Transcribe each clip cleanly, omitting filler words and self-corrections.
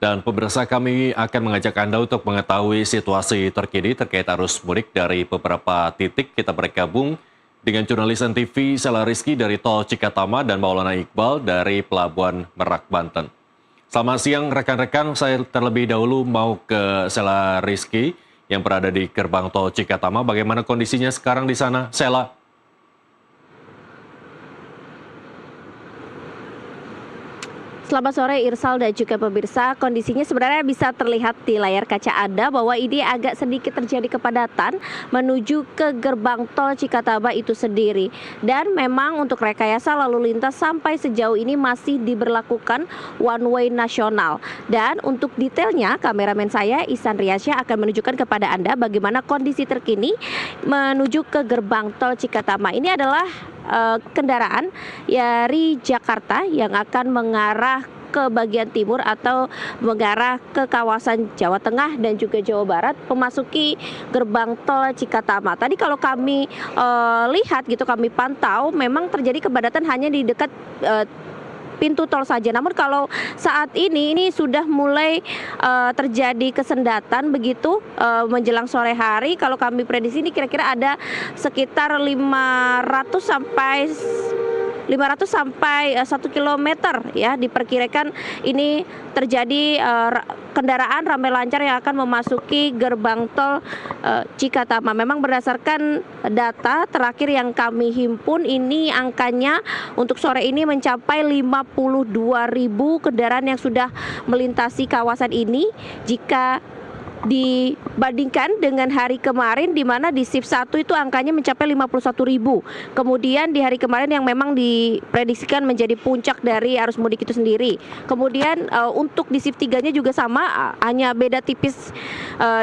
Dan pemirsa, kami akan mengajak Anda untuk mengetahui situasi terkini terkait arus mudik dari beberapa titik. Kita bergabung dengan jurnalis NTV Sela Rizky dari Tol Cikatama dan Maulana Iqbal dari Pelabuhan Merak, Banten. Selamat siang rekan-rekan, saya terlebih dahulu mau ke Sela Rizky yang berada di gerbang Tol Cikatama. Bagaimana kondisinya sekarang di sana, Sela? Selamat sore Irsal dan juga pemirsa, kondisinya sebenarnya bisa terlihat di layar kaca Anda bahwa ini agak sedikit terjadi kepadatan menuju ke gerbang tol Cikatama itu sendiri. Dan memang untuk rekayasa lalu lintas sampai sejauh ini masih diberlakukan one way nasional. Dan untuk detailnya kameramen saya Ihsan Riyasyah akan menunjukkan kepada Anda bagaimana kondisi terkini menuju ke gerbang tol Cikatama. Ini adalah kendaraan dari Jakarta yang akan mengarah ke bagian timur atau mengarah ke kawasan Jawa Tengah dan juga Jawa Barat memasuki gerbang tol Cikatama. Tadi kalau kami lihat gitu, kami pantau memang terjadi kepadatan hanya di dekat pintu tol saja. Namun kalau saat ini sudah mulai terjadi kesendatan begitu menjelang sore hari. Kalau kami prediksi ini kira-kira ada sekitar 500 sampai 1 kilometer ya, diperkirakan ini terjadi kendaraan ramai lancar yang akan memasuki gerbang tol Cikatama. Memang berdasarkan data terakhir yang kami himpun, ini angkanya untuk sore ini mencapai 52.000 kendaraan yang sudah melintasi kawasan ini. Jika dibandingkan dengan hari kemarin di mana di shift 1 itu angkanya mencapai 51.000. Kemudian di hari kemarin yang memang diprediksikan menjadi puncak dari arus mudik itu sendiri. Kemudian untuk di shift 3-nya juga sama, hanya beda tipis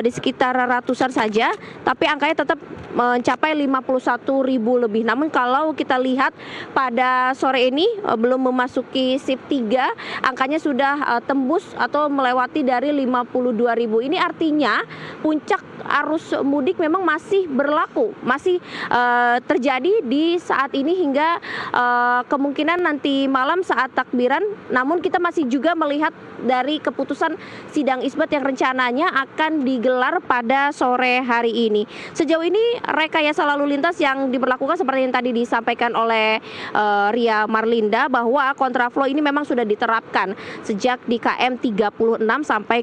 di sekitar ratusan saja, tapi angkanya tetap mencapai 51.000 lebih. Namun kalau kita lihat pada sore ini belum memasuki shift 3, angkanya sudah tembus atau melewati dari 52.000. Ini artinya puncak arus mudik memang masih berlaku, masih terjadi di saat ini hingga kemungkinan nanti malam saat takbiran. Namun kita masih juga melihat dari keputusan sidang isbat yang rencananya akan digelar pada sore hari ini. Sejauh ini rekayasa lalu lintas yang diberlakukan seperti yang tadi disampaikan oleh Ria Marlinda bahwa kontraflow ini memang sudah diterapkan sejak di KM 36 sampai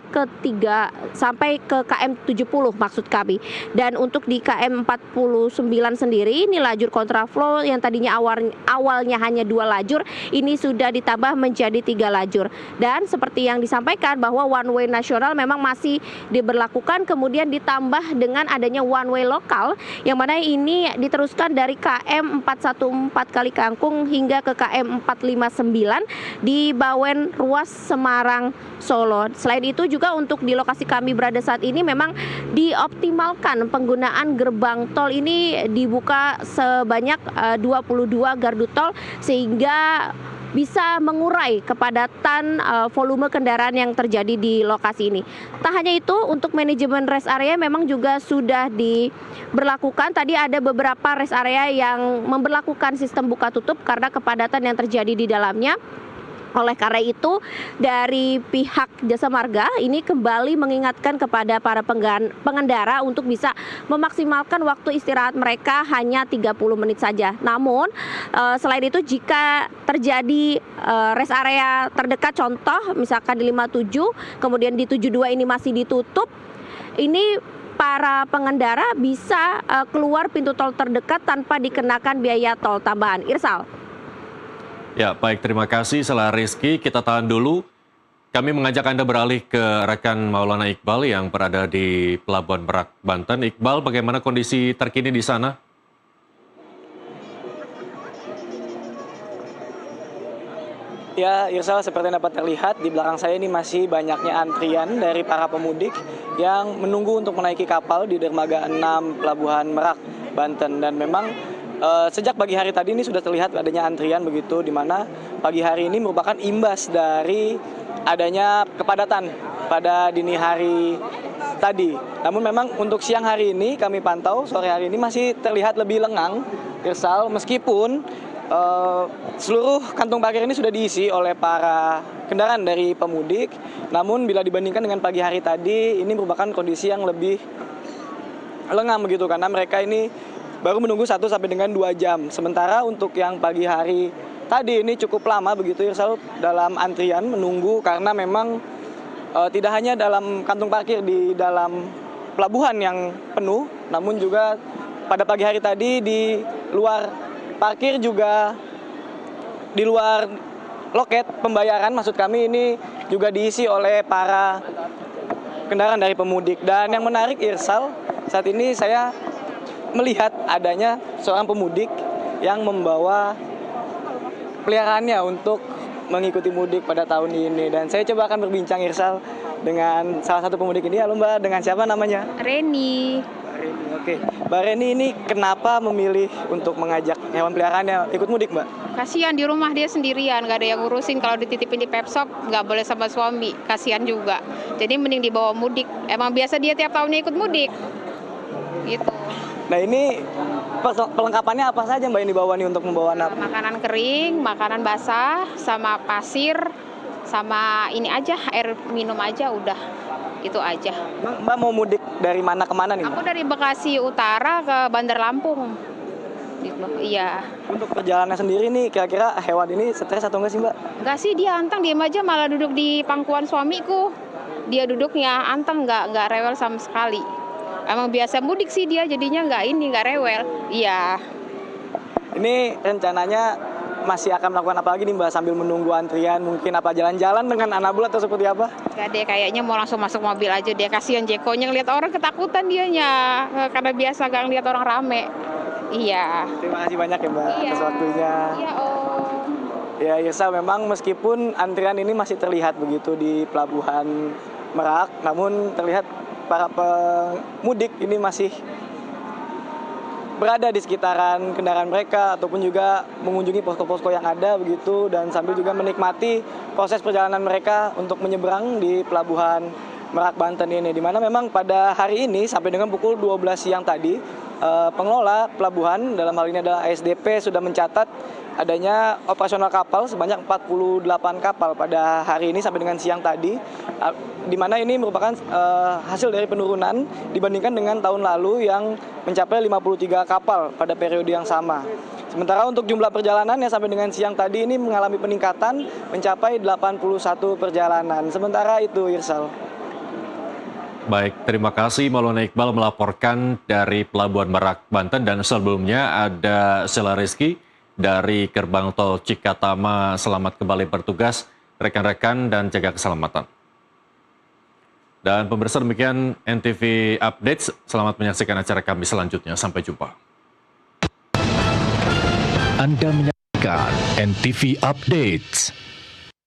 ke KM 70 maksud kami. Dan untuk di KM 49 sendiri ini lajur kontraflow yang tadinya awalnya hanya 2 lajur ini sudah ditambah menjadi 3 lajur. Dan seperti yang disampaikan bahwa one way nasional memang masih diberlakukan, kemudian ditambah dengan adanya one way lokal yang mana ini diteruskan dari KM 414 Kali Kangkung hingga ke KM 459 di Bawen Ruas Semarang Solo. Selain itu juga untuk di lokasi kami berada saat ini memang dioptimalkan penggunaan gerbang tol ini dibuka sebanyak 22 gardu tol sehingga bisa mengurai kepadatan volume kendaraan yang terjadi di lokasi ini. Tak hanya itu, untuk manajemen rest area memang juga sudah diberlakukan. Tadi ada beberapa rest area yang memberlakukan sistem buka tutup karena kepadatan yang terjadi di dalamnya. Oleh karena itu, dari pihak Jasa Marga ini kembali mengingatkan kepada para pengendara untuk bisa memaksimalkan waktu istirahat mereka hanya 30 menit saja. Namun, selain itu jika terjadi rest area terdekat, contoh misalkan di 57, kemudian di 72 ini masih ditutup, ini para pengendara bisa keluar pintu tol terdekat tanpa dikenakan biaya tol tambahan. Irsal. Ya, baik, terima kasih Sela Rizky. Kita tahan dulu. Kami mengajak Anda beralih ke rekan Maulana Iqbal yang berada di Pelabuhan Merak, Banten. Iqbal, bagaimana kondisi terkini di sana? Ya, Irsal, seperti yang dapat terlihat di belakang saya ini masih banyaknya antrian dari para pemudik yang menunggu untuk menaiki kapal di dermaga 6 Pelabuhan Merak, Banten. Dan memang sejak pagi hari tadi ini sudah terlihat adanya antrian begitu, di mana pagi hari ini merupakan imbas dari adanya kepadatan pada dini hari tadi. Namun memang untuk siang hari ini kami pantau, sore hari ini masih terlihat lebih lengang, Irsal, meskipun seluruh kantung parkir ini sudah diisi oleh para kendaraan dari pemudik. Namun bila dibandingkan dengan pagi hari tadi, ini merupakan kondisi yang lebih lengang begitu, karena mereka ini baru menunggu 1 sampai dengan 2 jam. Sementara untuk yang pagi hari tadi ini cukup lama begitu Irsal dalam antrian menunggu, karena memang tidak hanya dalam kantung parkir di dalam pelabuhan yang penuh, namun juga pada pagi hari tadi di luar parkir juga, di luar loket pembayaran maksud kami, ini juga diisi oleh para kendaraan dari pemudik. Dan yang menarik Irsal, saat ini saya melihat adanya seorang pemudik yang membawa peliharaannya untuk mengikuti mudik pada tahun ini. Dan saya coba akan berbincang Irsal dengan salah satu pemudik ini. Halo Mbak, dengan siapa namanya? Reni. Oke, Mbak Reni ini kenapa memilih untuk mengajak hewan peliharaannya ikut mudik, Mbak? Kasihan di rumah dia sendirian, nggak ada yang ngurusin. Kalau dititipin di pet shop nggak boleh sama suami, kasihan juga. Jadi mending dibawa mudik. Emang biasa dia tiap tahunnya ikut mudik. Gitu. Nah ini pelengkapannya apa saja Mbak yang dibawa nih untuk membawa anak? Makanan kering, makanan basah, sama pasir, sama ini aja, air minum aja udah. Itu aja. Mbak mau mudik dari mana ke mana nih, Mbak? Aku dari Bekasi Utara ke Bandar Lampung. Iya. Untuk perjalanannya sendiri nih, kira-kira hewan ini stres atau enggak sih, Mbak? Enggak sih, dia anteng, diem aja, malah duduk di pangkuan suamiku. Dia duduknya anteng, nggak rewel sama sekali. Emang biasa mudik sih dia, jadinya nggak rewel. Iya. Ini rencananya masih akan melakukan apa lagi nih Mbak sambil menunggu antrian? Mungkin apa jalan-jalan dengan anak bulat atau seperti apa? Gak deh, kayaknya mau langsung masuk mobil aja dia. Kasihan Jekonya ngeliat orang ketakutan dianya. Karena biasa gak ngeliat orang rame. Iya. Terima kasih banyak ya Mbak atas waktunya. Iya Om. Ya Yesa, memang meskipun antrian ini masih terlihat begitu di Pelabuhan Merak, namun terlihat para pemudik ini masih berada di sekitaran kendaraan mereka ataupun juga mengunjungi posko-posko yang ada begitu, dan sambil juga menikmati proses perjalanan mereka untuk menyeberang di Pelabuhan Merak Banten ini, di mana memang pada hari ini sampai dengan pukul 12 siang tadi pengelola pelabuhan, dalam hal ini adalah ASDP, sudah mencatat adanya operasional kapal sebanyak 48 kapal pada hari ini sampai dengan siang tadi, di mana ini merupakan hasil dari penurunan dibandingkan dengan tahun lalu yang mencapai 53 kapal pada periode yang sama. Sementara untuk jumlah perjalanan yang sampai dengan siang tadi ini mengalami peningkatan mencapai 81 perjalanan. Sementara itu Irsal. Baik, terima kasih Maulana Iqbal melaporkan dari Pelabuhan Merak, Banten, dan sebelumnya ada Sheila Rizky dari Gerbang Tol Cikatama. Selamat kembali bertugas rekan-rekan dan jaga keselamatan. Dan pemirsa, demikian NTV Updates. Selamat menyaksikan acara kami selanjutnya. Sampai jumpa. Anda menyaksikan NTV Updates.